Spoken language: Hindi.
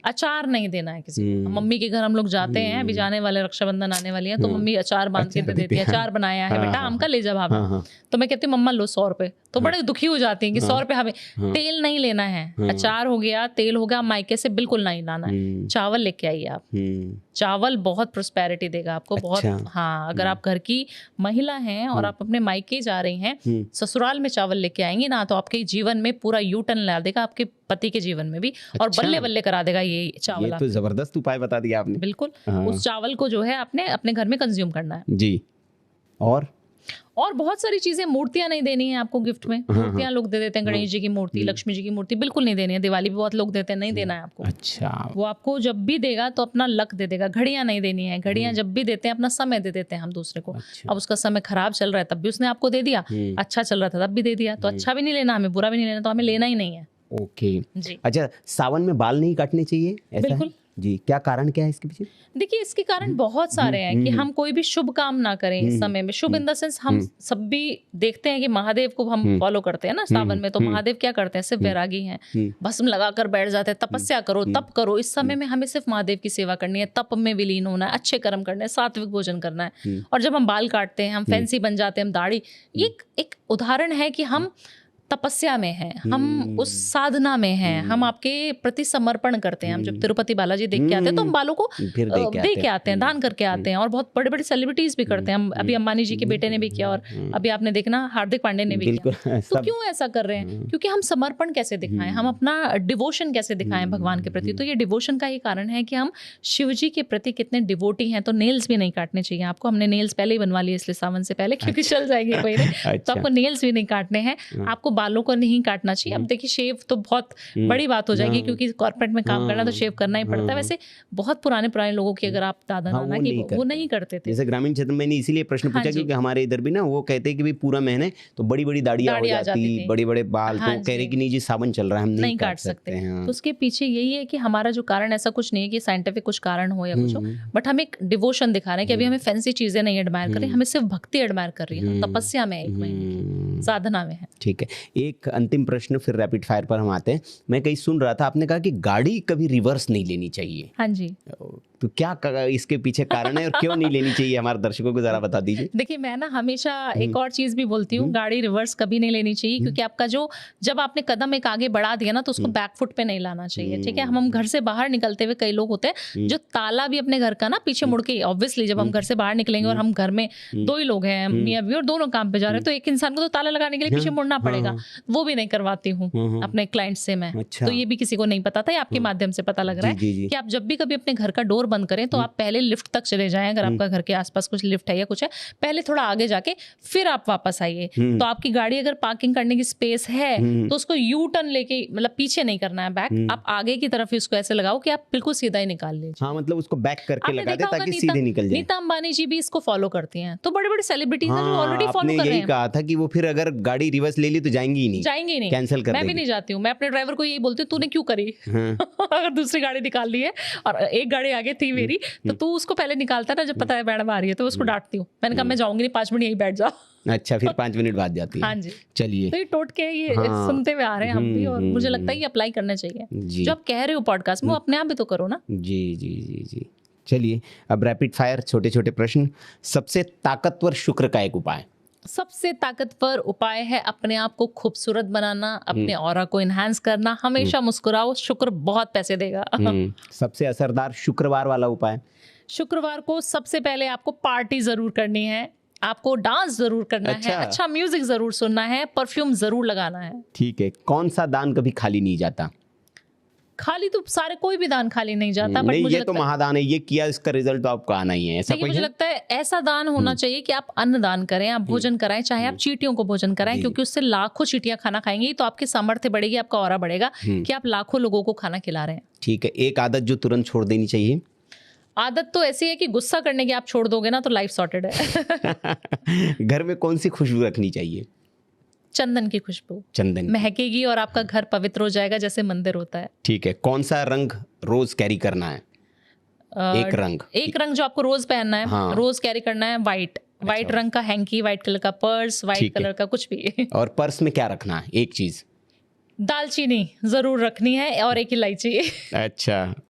अचार नहीं देना है किसी को। मम्मी के घर हम लोग जाते हैं, अभी जाने वाले रक्षाबंधन आने वाली है, तो मम्मी अचार बांध के दे देती है, अचार बनाया है बेटा आम का, ले जा भाभी। तो मैं कहती हूँ मम्मा लो 100 रुपए, तो बड़े दुखी हो जाती हैं कि 100 रुपए हमें। तेल नहीं लेना है, अचार हो गया, तेल हो गया, मायके से बिल्कुल नहीं लाना है। चावल लेके आइए आप, चावल बहुत प्रोस्पेरिटी देगा आपको, बहुत। हाँ, अगर आप घर की महिला हैं और आप अपने मायके जा रही हैं, ससुराल में चावल लेके आएंगी ना, तो आपके जीवन में पूरा यू टर्न ला देगा, आपके पति के जीवन में भी, और बल्ले बल्ले करा देगा ये चावल। ये तो जबरदस्त उपाय बता दिया आपने। बिल्कुल। उस चावल को जो है आपने अपने घर में कंज्यूम करना है जी। और बहुत सारी चीजें, मूर्तियां नहीं देनी है आपको गिफ्ट में। मूर्तियां लोग दे देते हैं, गणेश जी की मूर्ति, लक्ष्मी जी की मूर्ति बिल्कुल नहीं देनी है। दिवाली पे बहुत लोग देते हैं, नहीं देना है आपको। अच्छा, वो आपको जब भी देगा तो अपना लक दे देगा। घड़ियां नहीं देनी है, घड़ियां जब भी देते हैं अपना समय दे देते हैं हम दूसरे को। अब उसका समय खराब चल रहा है तब भी उसने आपको दे दिया, अच्छा चल रहा था तब भी दे दिया। तो अच्छा भी नहीं लेना हमें, बुरा भी नहीं लेना, तो हमें लेना ही नहीं है। ओके जी। अच्छा, सावन में बाल नहीं काटने चाहिए ऐसा? बिल्कुल जी। क्या कारण क्या है इसके पीछे? देखिए, इसके कारण बहुत सारे हैं कि हम कोई भी शुभ काम ना करें इस समय में। शुभ इन द सेंस, हम सब भी देखते हैं कि महादेव को हम फॉलो करते हैं ना सावन में, तो महादेव क्या करते हैं, सिर्फ वैरागी हैं, भस्म लगाकर बैठ जाते हैं, तपस्या करो, तप करो। इस समय में हमें सिर्फ महादेव की सेवा करनी है, तप में विलीन होना है, अच्छे कर्म करने हैं, सात्विक भोजन करना है। और जब हम बाल काटते हैं, हम फैंसी बन जाते हैं, हम दाढ़ी, ये एक उदाहरण है कि हम तपस्या में हैं, हम उस साधना में हैं, हम आपके प्रति समर्पण करते हैं। हम जब तिरुपति बालाजी देख के आते हैं तो हम बालों को दे के आते हैं, दान करके आते हैं। और बहुत बड़े बड़े सेलिब्रिटीज भी करते हैं। हम अभी अंबानी जी के बेटे ने भी किया, और अभी आपने देखना हार्दिक पांडे ने भी किया। तो क्यों ऐसा कर रहे हैं? क्योंकि हम समर्पण कैसे दिखाएं, हम अपना डिवोशन कैसे दिखाएं भगवान के प्रति। तो ये डिवोशन का ही कारण है कि हम शिव जी के प्रति कितने डिवोटी हैं। तो नेल्स भी नहीं काटने चाहिए आपको। हमने नेल्स पहले ही बनवा लिए इसलिए सावन से पहले, क्योंकि चल जाएंगे कोई नहीं। तो आपको नेल्स भी नहीं काटने हैं, आपको बालों को नहीं काटना चाहिए। अब देखिए, शेव तो बहुत बड़ी बात हो जाएगी, क्योंकि कॉर्पोरेट में काम करना तो शेव करना ही पड़ता है। वैसे बहुत पुराने लोगों की अगर आप दादा नाना की, वो नहीं करते थे। जैसे ग्रामीण क्षेत्र में इसीलिए प्रश्न पूछा क्योंकि हमारे इधर भी ना वो कहते हैं कि भाई पूरा महीने तो बड़ी बड़ी दाढ़ियां हो जाती, बड़े बड़े बाल, तो कह रहे कि नहीं जी सावन चल रहा है, हम नहीं काट सकते। तो उसके पीछे यही है कि हमारा जो कारण, ऐसा कुछ नहीं है कि साइंटिफिक कुछ कारण हो या कुछ हो, बट हम एक डिवोशन दिखा रहे हैं कि अभी हमें फैंसी चीजें नहीं एडमायर कर रहे, हमें सिर्फ भक्ति एडमायर कर रही है। तपस्या में, एक महीने की साधना में है। ठीक है, एक अंतिम प्रश्न, फिर रैपिड फायर पर हम आते हैं। मैं कहीं सुन रहा था, आपने कहा कि गाड़ी कभी रिवर्स नहीं लेनी चाहिए। हाँ जी। तो क्या इसके पीछे कारण है और क्यों नहीं लेनी चाहिए, हमारे दर्शकों को जरा बता दीजिए। देखिए, मैं ना हमेशा एक और चीज भी बोलती हूँ, गाड़ी रिवर्स कभी नहीं लेनी चाहिए, क्योंकि आपका जो, जब आपने कदम एक आगे बढ़ा दिया ना, तो उसको बैक फुट पे नहीं लाना चाहिए। ठीक है, हम घर से बाहर निकलते हुए, कई लोग होते हैं जो ताला भी अपने घर का ना पीछे मुड़ के, ऑब्वियसली जब हम घर से बाहर निकलेंगे और हम घर में 2 ही लोग हैं, मियां बीवी, और दोनों काम पे जा रहे हैं, तो एक इंसान को तो ताला लगाने के लिए पीछे मुड़ना पड़ेगा। वो भी नहीं करवाती हूँ अपने क्लाइंट से मैं। तो ये भी किसी को नहीं पता था, आपके माध्यम से पता लग रहा है कि आप जब भी कभी अपने घर का डोर बंद करें तो आप पहले लिफ्ट तक चले जाएं। अगर आपका घर के आसपास कुछ लिफ्ट है या कुछ है, पहले थोड़ा आगे जाके फिर आप वापस आइए। तो आपकी गाड़ी अगर पार्किंग करने की स्पेस है तो उसको यू टर्न लेके, मतलब पीछे नहीं करना है बैक, आप आगे की तरफ उसको ऐसे लगाओ कि आप बिल्कुल सीधा ही निकाल लीजिए। हाँ, मतलब उसको बैक करके लगा दे ताकि सीधे निकल जाए। नीता अंबानी जी भी इसको फॉलो करती हैं, तो बड़े बड़े सेलिब्रिटीज हैं जो ऑलरेडी फॉलो कर रहे हैं। कहा था कि वो फिर अगर गाड़ी रिवर्स ले ली तो जाएंगी ही नहीं, कैंसिल कर देंगे। मैं भी नहीं जाती हूँ, मैं अपने ड्राइवर को यही बोलती हूँ, तूने क्यों करी? अगर दूसरी गाड़ी निकाल ली है और एक गाड़ी आगे थी मेरी, तो तू उसको पहले निकालता ना जब पता है मैडम आ रही है, तो उसको डांटती हूँ। मैंने कहा मैं जाऊंगी नहीं, 5 मिनट यहीं बैठ जाओ। अच्छा, फिर 5 मिनट बाद जाती है। हाँ जी। चलिए, तो ये टोटके ये सुनते हुए आ रहे हैं हम भी, और मुझे लगता है ये अप्लाई करना चाहिए। जो आप कह रहे हो पॉडकास्ट में, वो अपने आप भी तो करो ना। जी जी जी जी। चलिए, अब रैपिड फायर, छोटे छोटे प्रश्न। सबसे ताकतवर शुक्र का एक उपाय? सबसे ताकतवर उपाय है अपने आप को खूबसूरत बनाना, अपने ऑरा को इनहांस करना। हमेशा मुस्कुराओ, शुक्र बहुत पैसे देगा। सबसे असरदार शुक्रवार वाला उपाय? शुक्रवार को सबसे पहले आपको पार्टी जरूर करनी है, आपको डांस जरूर करना है, अच्छा म्यूजिक जरूर सुनना है, परफ्यूम जरूर लगाना है। ठीक है, कौन सा दान कभी खाली नहीं जाता? खाली तो सारे, कोई भी दान खाली नहीं जाता, बट नहीं, मुझे ये तो महादान है, ये किया, इसका रिजल्ट तो आपको आना ही है, ऐसा कोई मुझे लगता है ऐसा दान होना चाहिए कि आप अन्न दान करें, आप भोजन कराएं, चाहे आप चींटियों को भोजन कराएं, क्योंकि उससे लाखों चींटियां खाना खाएंगी, तो आपकी सामर्थ्य बढ़ेगी, आपका ऑरा बढ़ेगा कि आप लाखों लोगों को खाना खिला रहे हैं। ठीक है, एक आदत जो तुरंत छोड़ देनी चाहिए? आदत तो ऐसी है कि गुस्सा करने की आप छोड़ दोगे ना तो लाइफ सॉर्टेड है। घर में कौन सी खुशबू रखनी चाहिए? चंदन की खुशबू, चंदन महकेगी और आपका घर पवित्र हो जाएगा, जैसे मंदिर होता है। ठीक है, कौन सा रंग रोज कैरी करना है? एक रंग जो आपको रोज पहनना है। हाँ। रोज कैरी करना है व्हाइट रंग का हैंकी, व्हाइट कलर का पर्स, व्हाइट कलर का कुछ भी। और पर्स में क्या रखना है? एक चीज, दालचीनी जरूर रखनी है और एक इलायची। अच्छा,